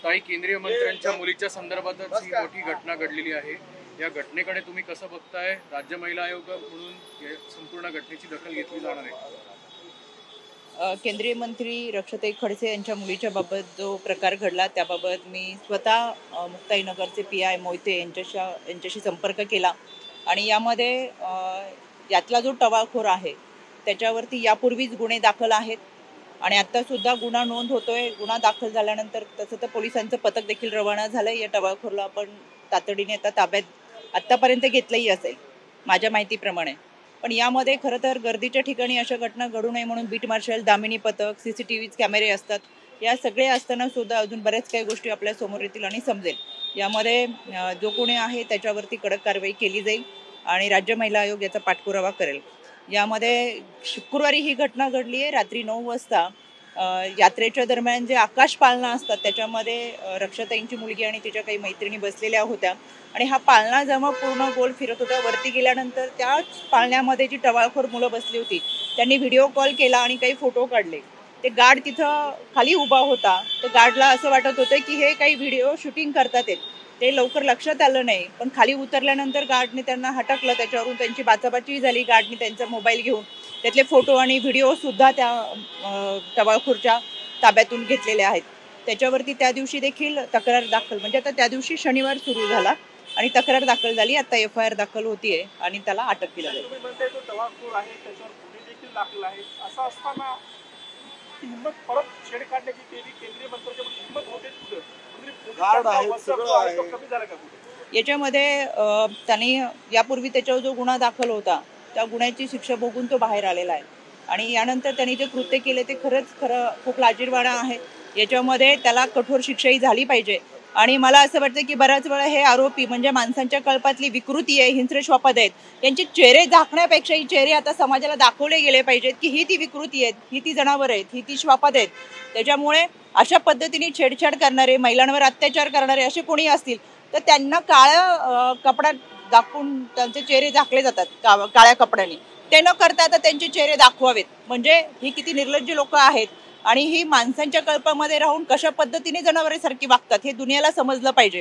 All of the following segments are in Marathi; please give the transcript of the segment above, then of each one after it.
काही केंद्रीय मंत्र्यांच्या मुलीच्या संदर्भातच ही मोठी घटना घडलेली आहे। या घटनेकडे तुम्ही कसं बघताय? राज्य महिला आयोग म्हणून या संपूर्ण घटनेची दखल घेतली जाणार आहे? केंद्रीय मंत्री रक्षाताई खडसे यांच्या मुलीच्या बाबत जो प्रकार घडला त्याबाबत मी स्वतः मुक्ताईनगरचे PI मोहिते यांच्याशी संपर्क केला आणि यामध्ये यातला जो टवाळखोर आहे त्याच्यावरती यापूर्वीच गुन्हे दाखल आहेत आणि आत्तासुद्धा गुन्हा नोंद होतोय। गुन्हा दाखल झाल्यानंतर तसं तर पोलिसांचं पथक देखील रवाना झालं। या टवाळखोरला आपण तातडीने आता ताब्यात आत्तापर्यंत घेतलंही असेल माझ्या माहितीप्रमाणे। पण यामध्ये खरं तर गर्दीच्या ठिकाणी अशा घटना घडू नये म्हणून बीट मार्शल, दामिनी पथक, CCTV कॅमेरे असतात। या सगळे असताना सुद्धा अजून बऱ्याच काही गोष्टी आपल्या समोर येतील आणि समजेल। यामध्ये जो कोणी आहे त्याच्यावरती कडक कारवाई केली जाईल आणि राज्य महिला आयोग याचा पाठपुरावा करेल। यामध्ये शुक्रवारी ही घटना घडली आहे रात्री 9 वाजता। यात्रेच्या दरम्यान जे आकाश पाळणा असतात त्याच्यामध्ये रक्षाताईंची मुलगी आणि तिच्या काही मैत्रिणी बसलेल्या होत्या आणि हा पाळणा जेव्हा पूर्ण गोल फिरत होता वरती गेल्यानंतर त्याच पाळण्यामध्ये जी टवाळखोर मुलं बसली होती त्यांनी व्हिडिओ कॉल केला आणि काही फोटो काढले। ते गार्ड तिथं खाली उभा होता। तर गार्डला असं वाटत होतं की हे काही व्हिडिओ शूटिंग करतात ते लवकर लक्षात आलं नाही। पण खाली उतरल्यानंतर गार्डने त्यांना हटकलं, त्याच्यावरून त्यांची बाचाबाची झाली। गार्डने त्यांचा मोबाईल घेऊन त्यातले फोटो आणि व्हिडिओ सुद्धा त्या टवाळखोरच्या ताब्यातून घेतलेले आहेत। त्याच्यावरती त्या दिवशी देखील तक्रार दाखल, म्हणजे आता त्या दिवशी शनिवार सुरू झाला आणि तक्रार दाखल झाली। आता FIR दाखल होतीये आणि त्याला अटक केली जाईल। याच्यामध्ये त्यांनी यापूर्वी त्याच्यावर जो गुन्हा दाखल होता त्या गुन्ह्याची शिक्षा भोगून तो बाहेर आलेला आहे आणि यानंतर त्यांनी जे कृत्य केले ते खरं खूप लाजिरवाणं आहे। याच्यामध्ये त्याला कठोर शिक्षाही झाली पाहिजे आणि मला असं वाटतं की बऱ्याच वेळा हे आरोपी म्हणजे माणसांच्या कल्पातली विकृती आहे, हिंस्र श्वापद आहेत। यांचे चेहरे झाकण्यापेक्षा ही चेहरे आता समाजाला दाखवले गेले पाहिजेत की ही ती विकृती आहेत, ही ती जनावर आहेत, ही ती श्वापद आहेत। त्याच्यामुळे अशा पद्धतीने छेडछाड करणारे, महिलांवर अत्याचार करणारे असे कोणी असतील तर त्यांना काळ्या कपड्यात दाखवून त्यांचे चेहरे झाकले जातात काळ्या कपड्याने। ते न करता आता त्यांचे चेहरे दाखवावेत। म्हणजे ही किती निर्लज्ज लोक आहेत आणि ही माणसांच्या कल्पामध्ये राहून कशा पद्धतीने जनावरांसारखी वागतात हे दुनियाला समजलं पाहिजे।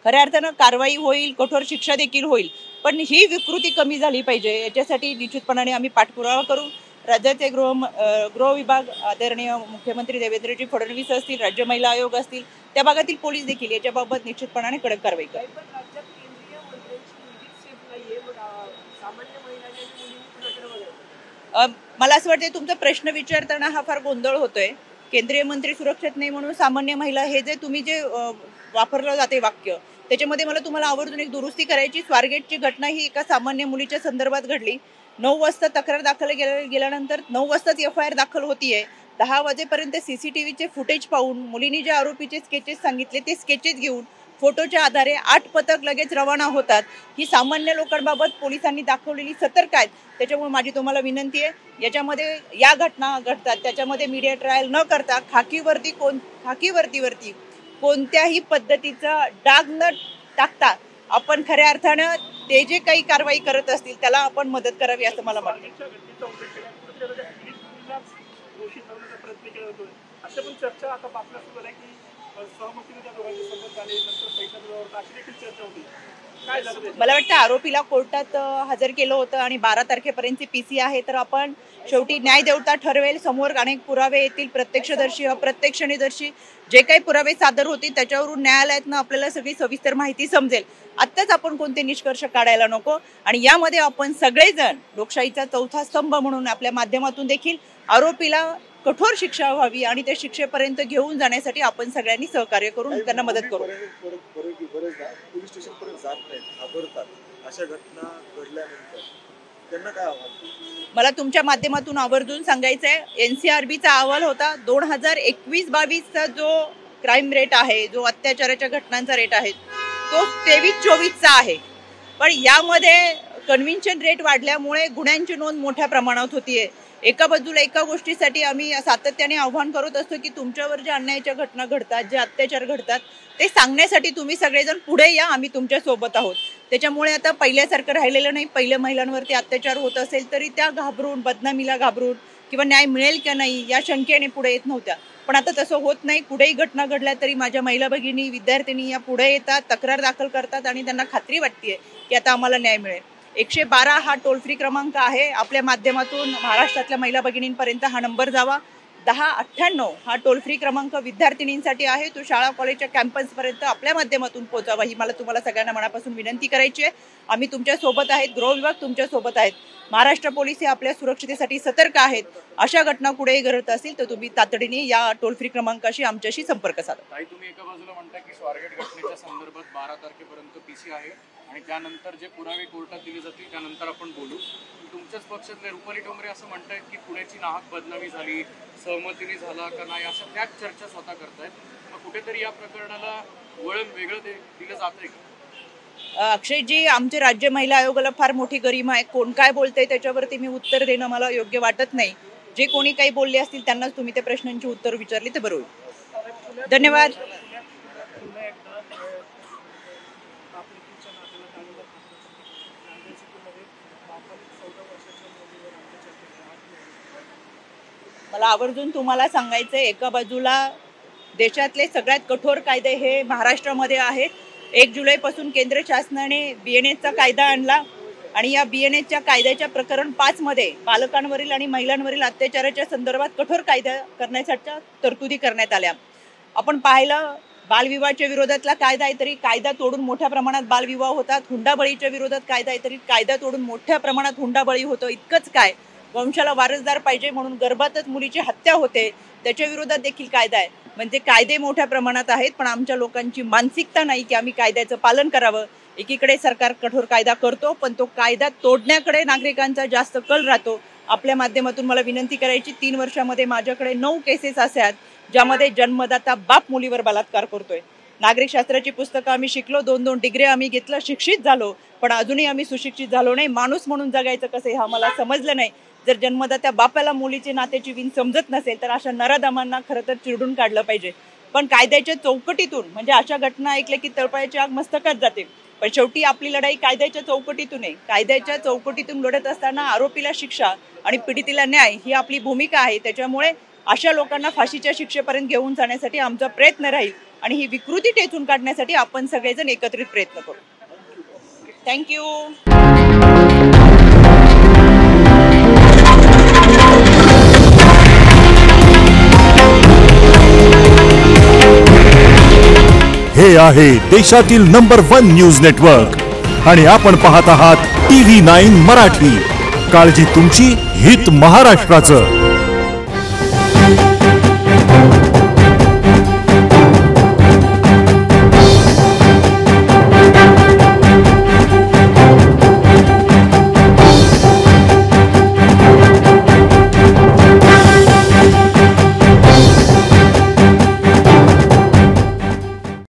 खऱ्या अर्थानं कारवाई होईल, कठोर शिक्षा देखील होईल, पण ही विकृती कमी झाली पाहिजे। याच्यासाठी निश्चितपणाने आम्ही पाठपुरावा करू। राज्याचे गृह विभाग आदरणीय मुख्यमंत्री देवेंद्रजी फडणवीस असतील, राज्य महिला आयोग असतील, त्या भागातील पोलीस देखील याच्याबाबत निश्चितपणाने कडक कारवाई करेल। मला असं वाटतं तुमचा प्रश्न विचारताना हा फार गोंधळ होतोय। केंद्रीय मंत्री सुरक्षित नाही म्हणून सामान्य महिला हे जे तुम्ही जे वापरलं जाते वाक्य त्याच्यामध्ये मला तुम्हाला आवर्जून एक दुरुस्ती करायची। स्वारगेटची घटना ही एका सामान्य मुलीच्या संदर्भात घडली। 9 वाजता तक्रार दाखल गेल्यानंतर 9 वाजताच FIR दाखल होतीये। 10 वाजेपर्यंत CCTVचे फुटेज पाहून मुलींनी जे आरोपीचे स्केचेस सांगितले ते स्केचेस घेऊन फोटोच्या आधारे 8 पथक लगेच रवाना होतात। ही सामान्य लोकांबाबत पोलिसांनी दाखवलेली सतर्कता आहे। त्याच्यामुळे माझी तुम्हाला विनंती आहे याच्यामध्ये या घटना घडतात त्याच्यामध्ये मीडिया ट्रायल न करता खाकी वर्दीवरती कोणत्याही पद्धतीचा डाग न टाकता आपण खऱ्या अर्थानं ते जे काही कारवाई करत असतील त्याला आपण मदत करावी असं मला वाटतं। मला वाटतं आरोपीला कोर्टात हजर केलं होतं आणि 12 तारखेपर्यंतची PC आहे। तर आपण शेवटी न्यायदेवता ठरवेल। समोर अनेक पुरावे येतील, प्रत्यक्षदर्शी, अप्रत्यक्षदर्शी जे काही पुरावे सादर होतील त्याच्यावरून न्यायालयातनं आपल्याला सगळी सविस्तर माहिती समजेल। आत्ताच आपण कोणते निष्कर्ष काढायला नको आणि यामध्ये आपण सगळेजण लोकशाहीचा चौथा स्तंभ म्हणून आपल्या माध्यमातून देखील आरोपीला कठोर शिक्षा व्हावी आणि त्या शिक्षेपर्यंत घेऊन जाण्यासाठी आपण सगळ्यांनी सहकार्य करून त्यांना मदत करू। पोलीस स्टेशनपर्यंत जात नाहीत, घाबरतात। अशा घटना घडल्यानंतर त्यांना काय आव्हान? मला तुमच्या माध्यमातून आवर्जून सांगायचं आहे NCRBचा अहवाल होता 2021-22चा जो क्राईम रेट आहे, जो अत्याचाराच्या घटनांचा रेट आहे तो 23-24चा आहे। पण यामध्ये कन्व्हिन्शन रेट वाढल्यामुळे गुन्ह्यांची नोंद मोठ्या प्रमाणात होतीये। एका बाजूला एका गोष्टीसाठी आम्ही सातत्याने आव्हान करत असतो की तुमच्यावर जे अन्यायाच्या घटना घडतात, जे अत्याचार घडतात ते सांगण्यासाठी तुम्ही सगळेजण पुढे या, आम्ही तुमच्या सोबत आहोत। त्याच्यामुळे आता पहिल्यासारखं राहिलेलं नाही। पहिल्या महिलांवरती अत्याचार होत असेल तरी त्या घाबरून, बदनामीला घाबरून किंवा न्याय मिळेल की नाही या शंकेने पुढे येत नव्हत्या। पण आता तसं होत नाही. कुठेही घटना घडल्या तरी माझ्या महिला भगिनी विद्यार्थिनी या पुढे येतात, तक्रार दाखल करतात आणि त्यांना खात्री वाटते की आता आम्हाला न्याय मिळेल. 112 हा टोल फ्री क्रमांक आहे. आपल्या माध्यमातून महाराष्ट्रातल्या महिला भगिनींपर्यंत हा नंबर जावा. 1098 हा टोल फ्री क्रमांक विद्यार्थिनींसाठी आहे. तो शाळा कॉलेजच्या कॅम्पसपर्यंत आपल्या माध्यमातून पोहोचावा ही मला तुम्हाला सगळ्यांना मनापासून विनंती करायची आहे. आम्ही तुमच्या सोबत आहेत, गृह विभाग तुमच्या सोबत आहेत, महाराष्ट्र पोलीस हे आपल्या सुरक्षितेसाठी सतर्क आहेत. अशा घटना कुठेही घडत असतील तर तुम्ही तातडीने या टोल फ्री क्रमांकाशी आमच्याशी संपर्क साधा. ताई, तुम्ही एका बाजूला म्हणताय की स्वारगेट घटनेच्या संदर्भात 12 तारखेपर्यंत पीसी आहे आणि त्यानंतर जे पुरावे कोर्टात दिले जातील त्यानंतर आपण बोलू. तुमच्याच पक्षातले रुपाली ठोंबरे असं म्हणतायत की पुण्याची नाहक बदनामी झाली, सहमतीने झाला का नाही, अशा त्याच चर्चा स्वतः करतायत. मग कुठेतरी या प्रकरणाला वळण वेगळं दिलं जातंय का? अक्षयजी, आमच्या राज्य महिला आयोगाला फार मोठी गरिमा आहे. कोण काय बोलतंय त्याच्यावरती मी उत्तर देणं मला योग्य वाटत नाही. जे कोणी काही बोलले असतील त्यांनाच तुम्ही त्या प्रश्नांची उत्तर विचारली तर बरं होईल. धन्यवाद. मला आवर्जून तुम्हाला सांगायचंय, एका बाजूला देशातले सगळ्यात कठोर कायदे हे महाराष्ट्रामध्ये आहेत. 1 जुलैपासून केंद्र शासनाने BNSचा कायदा आणला आणि या BNSच्या कायद्याच्या प्रकरण 5 मध्ये बालकांवरील आणि महिलांवरील अत्याचाराच्या संदर्भात कठोर कायदा करण्याच्या तरतुदी करण्यात आल्या. आपण पाहिलं, बालविवाहाच्या विरोधातला कायदा आहे तरी कायदा तोडून मोठ्या प्रमाणात बालविवाह होतात. हुंडाबळीच्या विरोधात कायदा आहे तरी कायदा तोडून मोठ्या प्रमाणात हुंडाबळी होतं. इतकंच काय, वंशाला वारसदार पाहिजे म्हणून गर्भातच मुलीची हत्या होते, त्याच्या विरोधात देखील कायदा आहे. म्हणजे कायदे मोठ्या प्रमाणात आहेत, पण आमच्या लोकांची मानसिकता नाही की आम्ही कायद्याचं पालन करावं. एकीकडे सरकार कठोर कायदा करतो, पण तो कायदा तोडण्याकडे नागरिकांचा जास्त कल राहतो. आपल्या माध्यमातून मला विनंती करायची, 3 वर्षामध्ये माझ्याकडे 9 केसेस असे आहेत ज्यामध्ये जन्मदाता बाप मुलीवर बलात्कार करतोय. नागरिक शास्त्राची पुस्तकं आम्ही शिकलो, 2-2 डिग्री आम्ही घेतलं, शिक्षित झालो, पण अजूनही आम्ही सुशिक्षित झालो नाही. माणूस म्हणून जगायचं कसं हे आम्हाला समजलं नाही. जर जन्मदात्या बापाला मुलीचे नात्याची विण समजत नसेल तर अशा नराधमांना खरं तर चिरडून काढलं पाहिजे. पण कायद्याच्या चौकटीतून, म्हणजे अशा घटना ऐकल्या की तळपायाची आग मस्तकात जाते. पण शेवटी आपली लढाई कायद्याच्या चौकटीतून आहे. कायद्याच्या चौकटीतून लढत असताना आरोपीला शिक्षा आणि पीडितेला न्याय ही आपली भूमिका आहे. त्याच्यामुळे अशा लोकांना फाशीच्या शिक्षेपर्यंत घेऊन जाण्यासाठी आमचा प्रयत्न राहील आणि ही विकृती टेचून काढण्यासाठी आपण सगळेजण एकत्रित प्रयत्न करू. थँक्यू. हे आहे देशातील नंबर 1 न्यूज नेटवर्क आणि आपण पाहत आहात TV9 मराठी. काळजी तुमची, हित महाराष्ट्राचं.